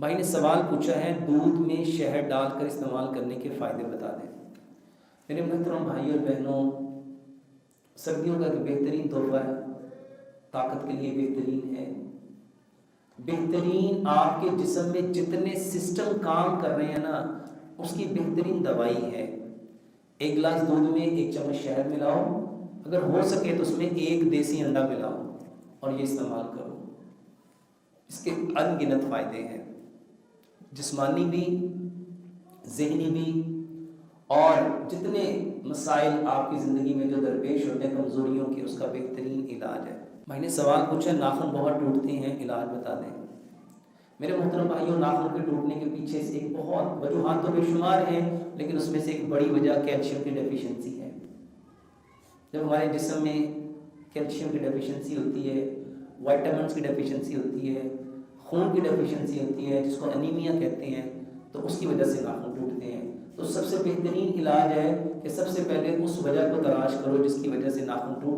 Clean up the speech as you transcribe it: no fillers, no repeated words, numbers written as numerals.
بھائی نے سوال پوچھا ہے دودھ میں شہد ڈال کر استعمال کرنے کے فائدے بتا دیں۔ میرے محترم بھائی اور بہنوں، سردیوں کا ایک بہترین تحفہ ہے، طاقت کے لیے بہترین ہے، بہترین آپ کے جسم میں جتنے سسٹم کام کر رہے ہیں نا اس کی بہترین دوائی ہے۔ ایک گلاس دودھ میں 1 چمچ شہد ملاؤ، اگر ہو سکے تو اس میں 1 دیسی انڈا ملاؤ اور یہ استعمال کرو۔ اس کے ان گنت فائدے ہیں، جسمانی بھی، ذہنی بھی، اور جتنے مسائل آپ کی زندگی میں جو درپیش ہوتے ہیں کمزوریوں کے، اس کا بہترین علاج ہے۔ میں نے سوال پوچھا ناخن بہت ٹوٹتے ہیں، علاج بتا دیں۔ میرے محترم بھائیوں، ناخن کے ٹوٹنے کے پیچھے سے ایک بہت وجوہات تو بے شمار ہیں، لیکن اس میں سے ایک بڑی وجہ کیلشیم کی ڈیفیشنسی ہے۔ جب ہمارے جسم میں کیلشیم کی ڈیفیشنسی ہوتی ہے، وائٹامنس کی ڈیفیشنسی ہوتی ہے، خون کی ڈیفیشنسی ہوتی ہے جس کو انیمیا کہتے ہیں، تو اس کی وجہ سے ناخن ٹوٹتے ہیں۔ تو سب سے بہترین علاج ہے کہ سب سے پہلے اس وجہ کو تلاش کرو جس کی وجہ سے ناخن ٹوٹ